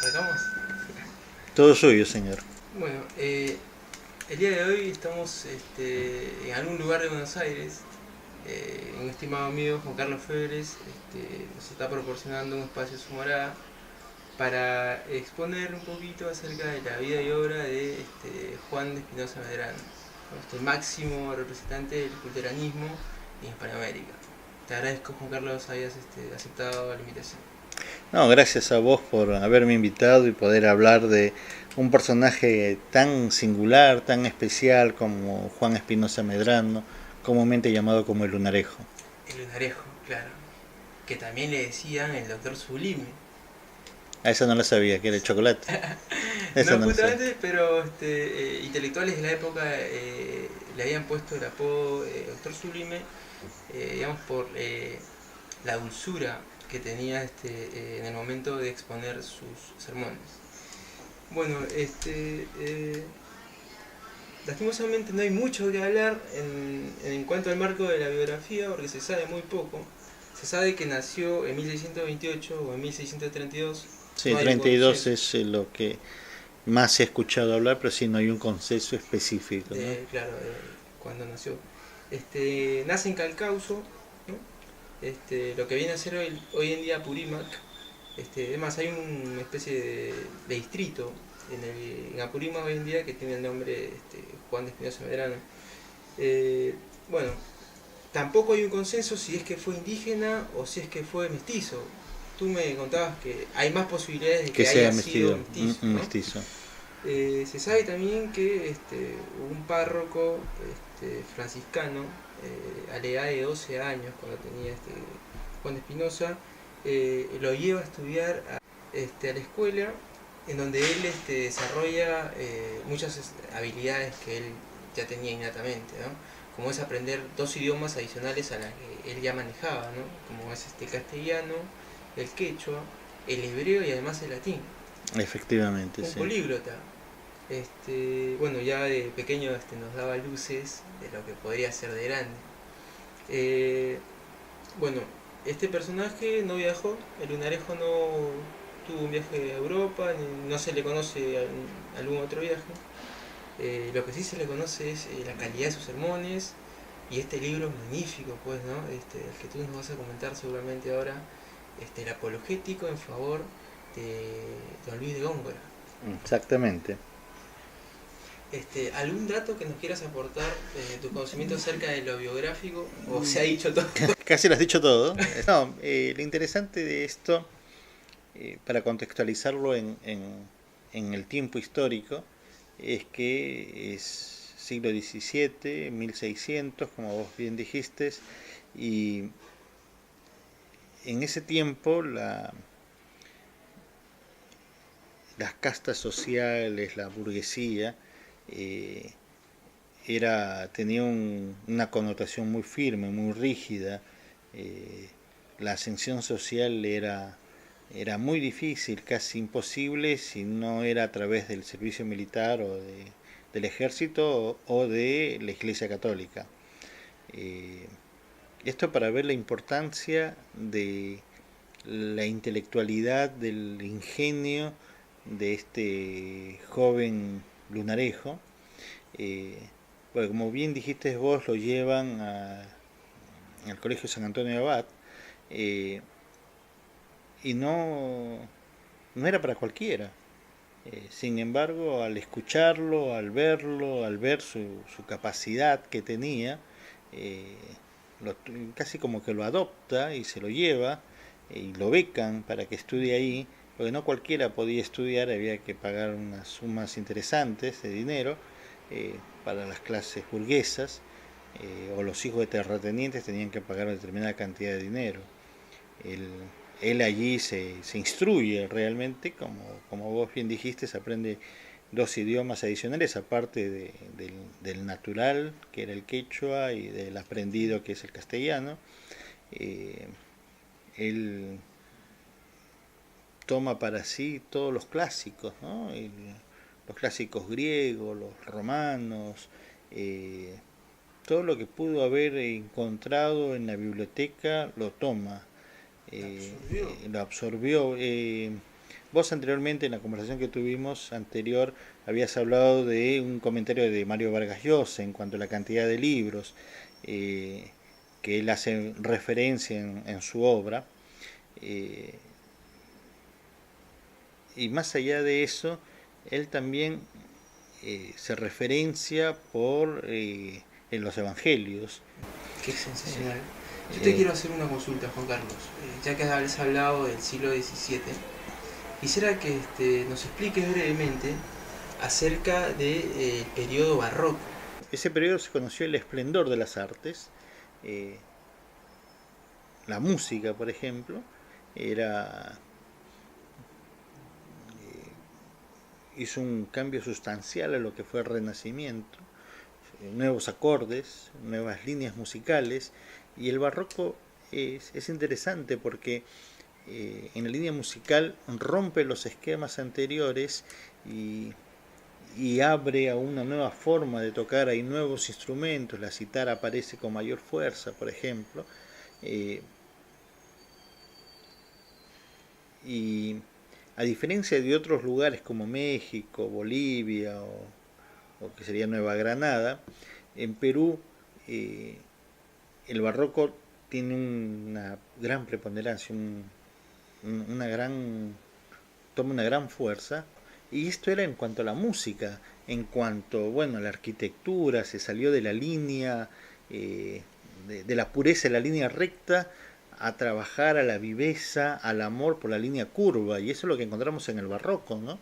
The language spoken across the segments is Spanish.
¿Arrancamos? Todo suyo, señor. Bueno, el día de hoy estamos en algún lugar de Buenos Aires. Un estimado amigo, Juan Carlos Febres, nos está proporcionando un espacio en su morada para exponer un poquito acerca de la vida y obra de Juan de Spinoza Medrano, máximo representante del culteranismo en Hispanoamérica. Te agradezco, Juan Carlos, hayas aceptado la invitación. No, gracias a vos por haberme invitado y poder hablar de un personaje tan singular, tan especial como Juan Espinosa Medrano, comúnmente llamado como el Lunarejo. El lunarejo, claro, que también le decían el doctor sublime. A esa no la sabía, que era el chocolate. Esa No no la sabía. justamente, pero intelectuales de la época le habían puesto el apodo doctor sublime, digamos, por la dulzura que tenía en el momento de exponer sus sermones. Bueno, lastimosamente no hay mucho que hablar en cuanto al marco de la biografía, porque se sabe muy poco. Se sabe que nació en 1628 o en 1632. Sí, No hay un 32 consenso es lo que más he escuchado hablar, pero sí no hay un consenso específico, ¿no? de, claro, cuando nació. Nace en Calcauso, ¿no? Lo que viene a ser hoy en día Apurímac. Además, hay una especie de distrito en Apurímac hoy en día que tiene el nombre Juan de Espinosa Medrano. Bueno, tampoco hay un consenso si es que fue indígena o si es que fue mestizo. Tú me contabas que hay más posibilidades de Que que sea haya sido mestizo, mestizo, un ¿no? mestizo. Se sabe también que un párroco franciscano, a la edad de 12 años, cuando tenía Juan de Espinosa, lo lleva a estudiar a la escuela, en donde él desarrolla muchas habilidades que él ya tenía innatamente, ¿no? Como es aprender dos idiomas adicionales a las que él ya manejaba, ¿no? Como es el castellano, el quechua, el hebreo y además el latín. Efectivamente, Un sí. políglota. Bueno, ya de pequeño nos daba luces de lo que podría ser de grande. Eh, bueno, este personaje no viajó, el Lunarejo no tuvo un viaje a Europa, no se le conoce algún otro viaje. Lo que sí se le conoce es la calidad de sus sermones y este libro magnífico, pues, ¿no? El que tú nos vas a comentar seguramente ahora, el apologético en favor de Don Luis de Góngora. Exactamente. ¿Algún dato que nos quieras aportar de tu conocimiento acerca de lo biográfico? ¿O se ha dicho todo? Casi lo has dicho todo. No, lo interesante de esto, para contextualizarlo en el tiempo histórico, es que es siglo XVII, 1600, como vos bien dijiste, y en ese tiempo las castas sociales, la burguesía, eh, tenía una connotación muy firme, muy rígida. eh, la ascensión social era muy difícil, casi imposible, si no era a través del servicio militar del ejército o de la Iglesia Católica. Eh, Esto para ver la importancia de la intelectualidad, del ingenio de este joven Lunarejo. Eh, bueno, como bien dijiste vos, lo llevan al Colegio San Antonio de Abad, eh, y no era para cualquiera. Sin embargo, al escucharlo, al verlo, al ver su capacidad que tenía, eh, lo, casi como que lo adopta y se lo lleva y lo becan para que estudie ahí, porque no cualquiera podía estudiar, había que pagar unas sumas interesantes de dinero para las clases burguesas, o los hijos de terratenientes tenían que pagar una determinada cantidad de dinero. Él, él allí se instruye realmente, como vos bien dijiste, se aprende dos idiomas adicionales, aparte del natural, que era el quechua, y del aprendido, que es el castellano. Eh, Él toma para sí todos los clásicos, ¿no? los clásicos griegos, los romanos, todo lo que pudo haber encontrado en la biblioteca lo toma, lo absorbió. Vos anteriormente, en la conversación que tuvimos anterior, habías hablado de un comentario de Mario Vargas Llosa en cuanto a la cantidad de libros que él hace referencia en su obra. Y más allá de eso, él también se referencia en los evangelios. Qué sensacional. Yo te quiero hacer una consulta, Juan Carlos. Ya que has hablado del siglo XVII, quisiera que nos expliques brevemente acerca del periodo barroco. Ese periodo se conoció el esplendor de las artes. La música, por ejemplo, hizo un cambio sustancial a lo que fue el Renacimiento, nuevos acordes, nuevas líneas musicales, y el barroco es interesante porque en la línea musical rompe los esquemas anteriores y abre a una nueva forma de tocar. Hay nuevos instrumentos, la cítara aparece con mayor fuerza, por ejemplo, y a diferencia de otros lugares como México, Bolivia o que sería Nueva Granada, en Perú el barroco tiene una gran preponderancia, toma una gran fuerza, y esto era en cuanto a la música. En cuanto, bueno, a la arquitectura, se salió de la línea, de la pureza de la línea recta, a trabajar a la viveza, al amor por la línea curva, y eso es lo que encontramos en el barroco, ¿no?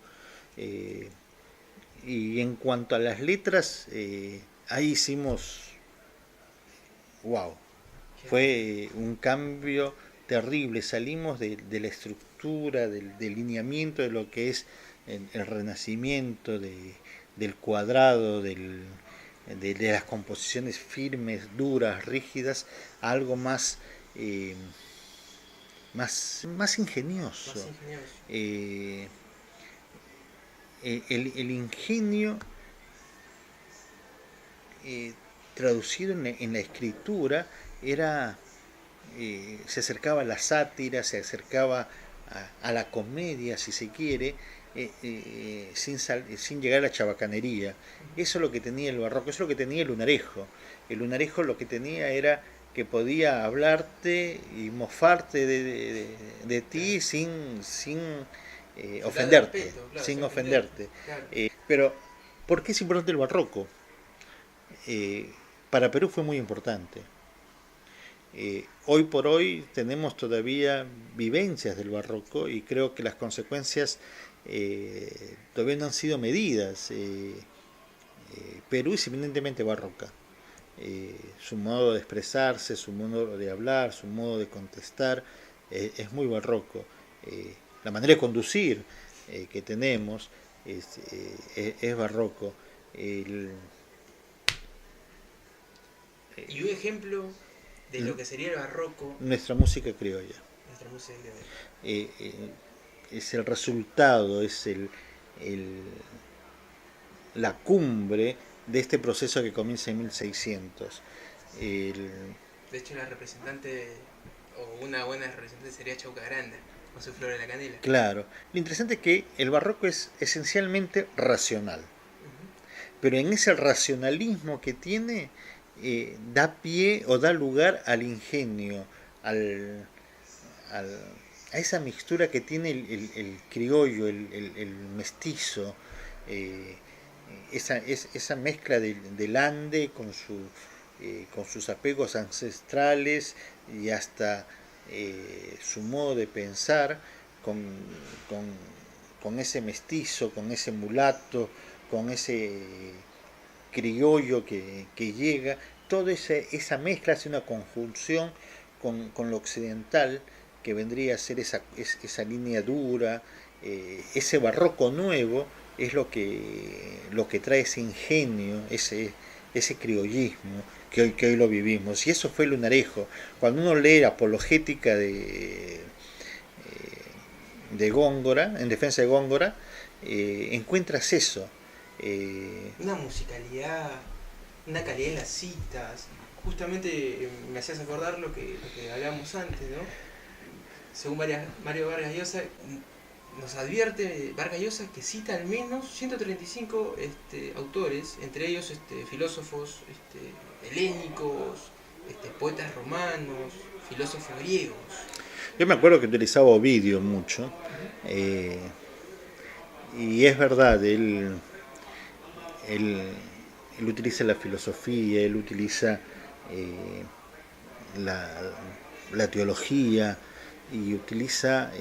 Y en cuanto a las letras, ahí hicimos, wow, fue un cambio terrible. Salimos de la estructura, del lineamiento de lo que es el Renacimiento, del cuadrado, de las composiciones firmes, duras, rígidas, a algo más ingenioso. El ingenio traducido en la escritura se acercaba a la sátira, se acercaba a la comedia, si se quiere, sin llegar a la chabacanería. Eso es lo que tenía el barroco, eso es lo que tenía el lunarejo. El lunarejo lo que tenía era que podía hablarte y mofarte de ti sin ofenderte, respeto, claro, sin ofenderte. Claro. Pero, ¿por qué es importante el barroco? Para Perú fue muy importante. Hoy por hoy tenemos todavía vivencias del barroco y creo que las consecuencias todavía no han sido medidas. Perú es eminentemente barroca. Su modo de expresarse, su modo de hablar, su modo de contestar es muy barroco. La manera de conducir que tenemos es barroco. Y un ejemplo de lo que sería el barroco. Nuestra música criolla. Es el resultado, es la cumbre de este proceso que comienza en 1600. De hecho, la representante, o una buena representante, sería Chauca Granda, con su Flor de la Canela. Claro. Lo interesante es que el barroco es esencialmente racional. Pero en ese racionalismo que tiene, da pie o da lugar al ingenio, a esa mixtura que tiene el criollo, el mestizo, esa mezcla del Ande con sus apegos ancestrales y hasta su modo de pensar, con ese mestizo, con ese mulato, con ese criollo que llega. Toda esa mezcla hace una conjunción con lo occidental, que vendría a ser esa línea dura, ese barroco nuevo es lo que trae ese ingenio, ese criollismo que hoy lo vivimos. Y eso fue el lunarejo. Cuando uno lee Apologética de Góngora, en defensa de Góngora, encuentras eso. Una musicalidad, una calidad en las citas. Justamente me hacías acordar lo que hablábamos antes, ¿no? Según Mario Vargas Llosa, nos advierte Vargas Llosa que cita al menos 135 autores, entre ellos filósofos helénicos, poetas romanos, filósofos griegos. Yo me acuerdo que utilizaba Ovidio mucho, eh, y es verdad, él, él utiliza la filosofía, él utiliza eh, la, la teología y utiliza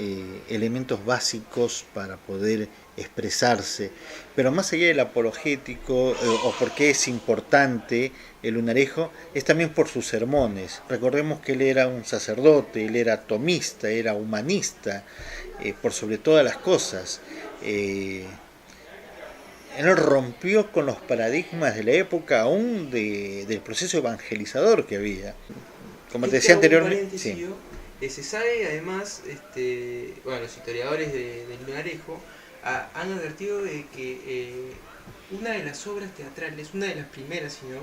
elementos básicos para poder expresarse. Pero más allá del apologético o por qué es importante el lunarejo, es también por sus sermones. Recordemos que él era un sacerdote, él era tomista, era humanista, por sobre todas las cosas. Él rompió con los paradigmas de la época aún del proceso evangelizador que había. Como te decía anteriormente, sí. Se sabe además, bueno, los historiadores del lunarejo han advertido de que una de las obras teatrales, una de las primeras, sino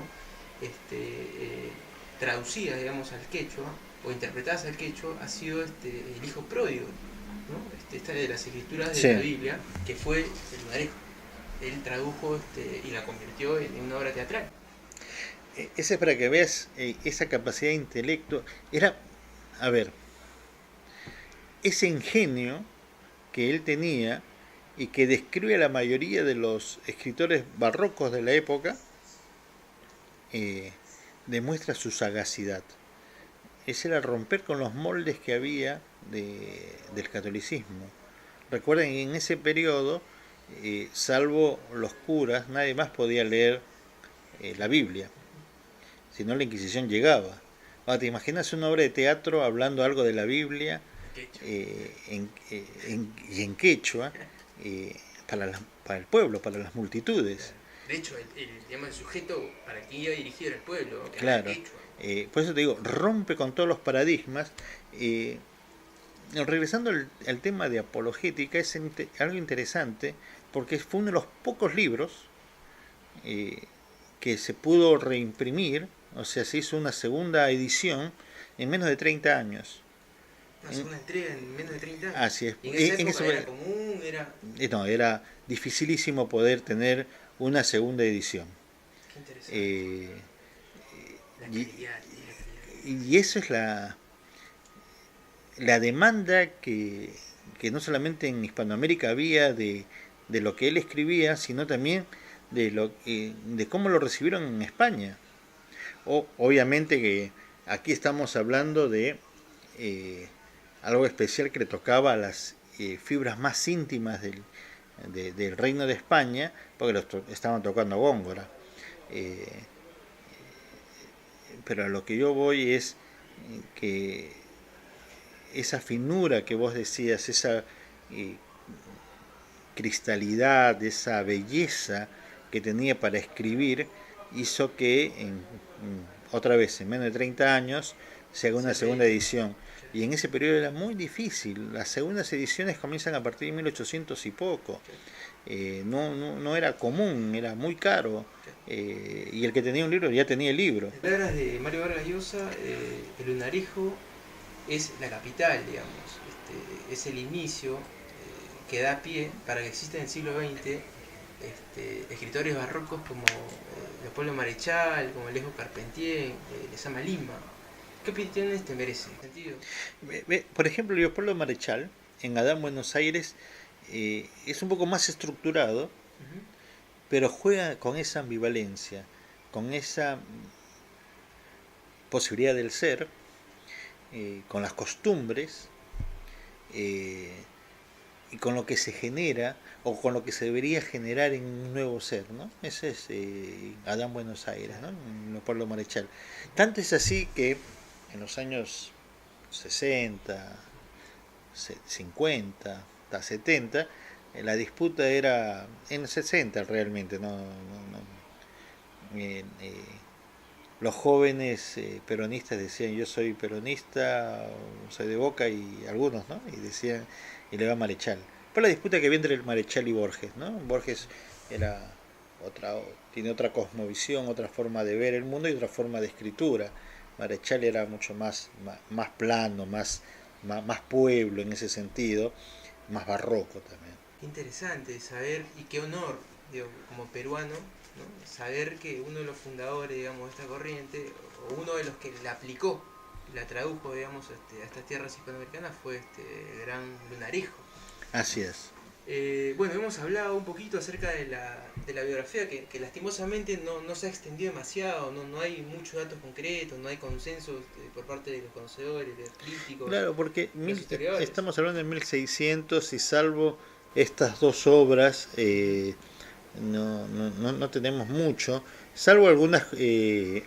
traducidas, digamos, al quechua o interpretadas al quechua, ha sido el hijo pródigo, ¿no? Esta de las escrituras de Sí. la Biblia, que fue el lunarejo. Él tradujo y la convirtió en una obra teatral. Ese es para que veas esa capacidad de intelecto. Era, a ver, ese ingenio que él tenía y que describe a la mayoría de los escritores barrocos de la época, demuestra su sagacidad. Ese era romper con los moldes que había del catolicismo. Recuerden, en ese periodo, salvo los curas, nadie más podía leer la Biblia, si no la Inquisición llegaba. Ahora, ¿te imaginas una obra de teatro hablando algo de la Biblia y en quechua para el pueblo, para las multitudes? De hecho, digamos, el sujeto para quien iba dirigido era el pueblo, era Claro. el quechua. Por eso te digo, rompe con todos los paradigmas. Regresando al tema de apologética, es algo interesante porque fue uno de los pocos libros que se pudo reimprimir, o sea, se hizo una segunda edición en menos de 30 años. Una segunda entrega en menos de 30 años. Así es. ¿Y en esa época era común? No, era dificilísimo poder tener una segunda edición. Qué interesante. La calidad. Y eso es la demanda que no solamente en Hispanoamérica había de lo que él escribía, sino también de cómo lo recibieron en España. Obviamente que aquí estamos hablando de algo especial que le tocaba a las fibras más íntimas del Reino de España, porque estaban tocando Góngora. Pero a lo que yo voy es que esa finura que vos decías, esa cristalidad, esa belleza que tenía para escribir, hizo que otra vez en menos de 30 años se haga una segunda edición. Y en ese periodo era muy difícil. Las segundas ediciones comienzan a partir de 1800 y poco. No era común, era muy caro. Y el que tenía un libro ya tenía el libro. En palabras de Mario Vargas Llosa, el lunarejo es la capital, digamos. Es el inicio que da pie para que exista en el siglo XX escritores barrocos como Leopoldo Marechal, como Alejo Carpentier, Lezama Lima. ¿Qué opiniones te merece? ¿Sentido? Por ejemplo, Leopoldo Marechal, en Adán, Buenos Aires, es un poco más estructurado, pero juega con esa ambivalencia, con esa posibilidad del ser, con las costumbres, y con lo que se genera o con lo que se debería generar en un nuevo ser, ¿no? Ese es Adán, Buenos Aires, ¿no? Leopoldo Marechal. Tanto es así que en los años 60, 50, hasta 70, la disputa era en los 60 realmente, los jóvenes peronistas decían yo soy peronista, soy de Boca, y algunos, ¿no? Y decían, y le va Marechal. Fue la disputa que había entre el Marechal y Borges, ¿no? Borges era tiene otra cosmovisión, otra forma de ver el mundo y otra forma de escritura. Marechal era mucho más plano, más pueblo en ese sentido, más barroco también. Qué interesante saber y qué honor, digo, como peruano, ¿no? Saber que uno de los fundadores, digamos, de esta corriente, o uno de los que la aplicó, la tradujo, digamos, a estas tierras hispanoamericanas fue este gran Lunarejo. Así es. Bueno, hemos hablado un poquito acerca de la biografía, que lastimosamente no se ha extendido demasiado, no hay muchos datos concretos, no hay consensos por parte de los conocedores, de los críticos, Claro, porque los historiadores. estamos hablando de 1600 y salvo estas dos obras no tenemos mucho, salvo algunas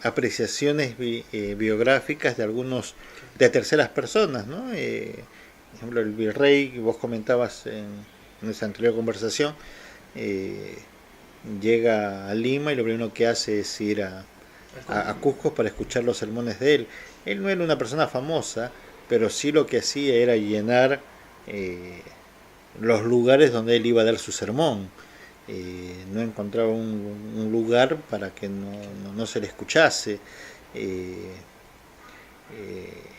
apreciaciones biográficas de algunos de terceras personas, ¿no? Por ejemplo, el virrey que vos comentabas en esa anterior conversación, eh, llega a Lima y lo primero que hace es ir a Cusco para escuchar los sermones de él. Él no era una persona famosa, pero sí lo que hacía era llenar los lugares donde él iba a dar su sermón. No encontraba un lugar para que no se le escuchase.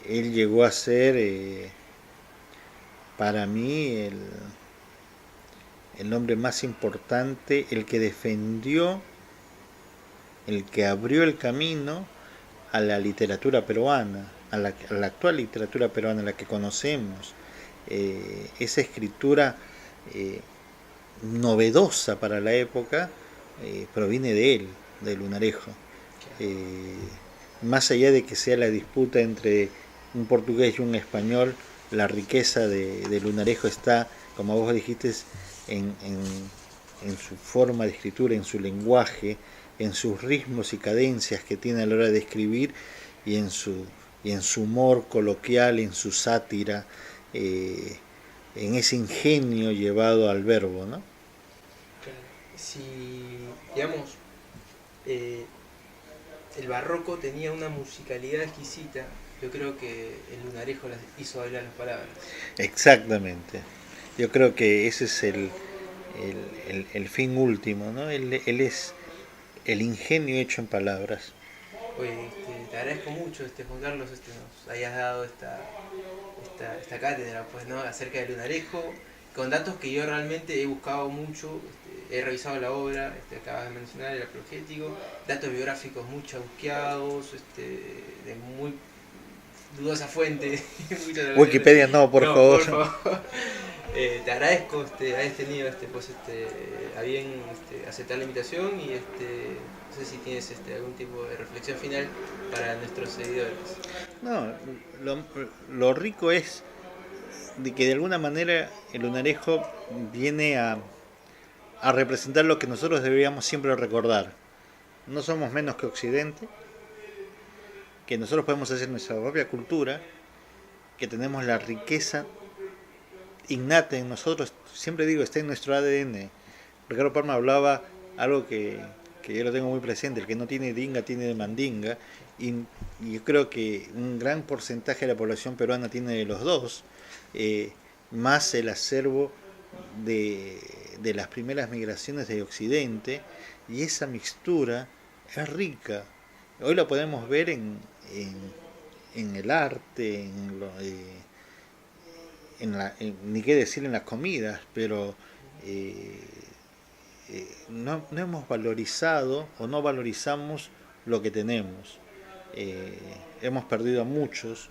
Él llegó a ser, para mí, el hombre más importante, el que defendió, el que abrió el camino a la literatura peruana, a la actual literatura peruana, la que conocemos. Esa escritura novedosa para la época proviene de él, de Lunarejo. Más allá de que sea la disputa entre un portugués y un español, la riqueza de Lunarejo está, como vos dijiste, en su forma de escritura, en su lenguaje, en sus ritmos y cadencias que tiene a la hora de escribir y en su humor coloquial, en su sátira, en ese ingenio llevado al verbo, ¿no? Si, digamos, el barroco tenía una musicalidad exquisita, yo creo que el Lunarejo las hizo bailar las palabras. Exactamente. Yo creo que ese es el fin último, ¿no? Él es el ingenio hecho en palabras. Oye, te agradezco mucho, Juan Carlos, nos hayas dado esta cátedra, pues, ¿no? Acerca del Lunarejo, con datos que yo realmente he buscado mucho, he revisado la obra, acabas de mencionar el apologético, datos biográficos muy chasqueados, de muy dudosa fuente. Wikipedia no, por favor. Por favor. Te agradezco hayas tenido a bien aceptar la invitación y no sé si tienes algún tipo de reflexión final para nuestros seguidores. No, lo rico es de que de alguna manera el Lunarejo viene a representar lo que nosotros deberíamos siempre recordar. No somos menos que Occidente, que nosotros podemos hacer nuestra propia cultura, que tenemos la riqueza innata en nosotros, siempre digo, está en nuestro ADN. Ricardo Palma hablaba algo que yo lo tengo muy presente, el que no tiene dinga tiene mandinga, y yo creo que un gran porcentaje de la población peruana tiene de los dos, más el acervo de las primeras migraciones de Occidente, y esa mixtura es rica. Hoy la podemos ver en el arte, ni qué decir en las comidas, pero no hemos valorizado o no valorizamos lo que tenemos. Hemos perdido a muchos,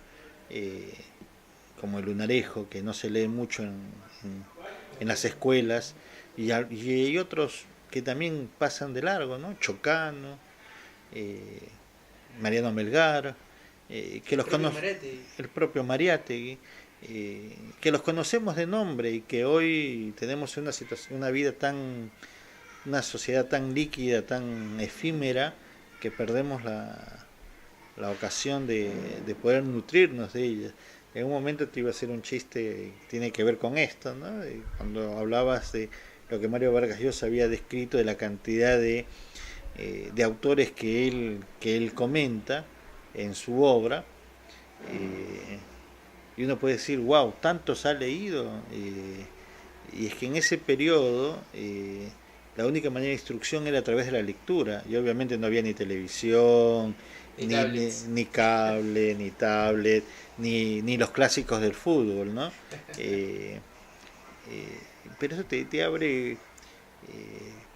como el Lunarejo, que no se lee mucho en las escuelas, y hay otros que también pasan de largo, ¿no? Chocano, Mariano Melgar, que los el propio Mariátegui, que los conocemos de nombre y que hoy tenemos una vida una sociedad tan líquida, tan efímera, que perdemos la ocasión de poder nutrirnos de ella. En un momento te iba a hacer un chiste que tiene que ver con esto, ¿no? Cuando hablabas de lo que Mario Vargas Llosa había descrito de la cantidad de autores que él comenta en su obra, y uno puede decir, wow, tantos ha leído, y es que en ese periodo la única manera de instrucción era a través de la lectura, y obviamente no había ni televisión, Y tablets. ni cable, ni tablet, ni los clásicos del fútbol, ¿no? Eh, eh, pero eso te abre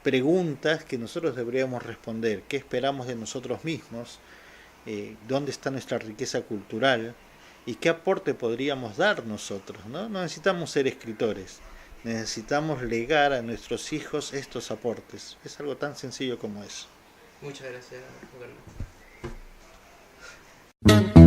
preguntas que nosotros deberíamos responder. ¿Qué esperamos de nosotros mismos? ¿Dónde está nuestra riqueza cultural? ¿Y qué aporte podríamos dar nosotros? No necesitamos ser escritores, necesitamos legar a nuestros hijos estos aportes. Es algo tan sencillo como eso. Muchas gracias, Juan Carlos.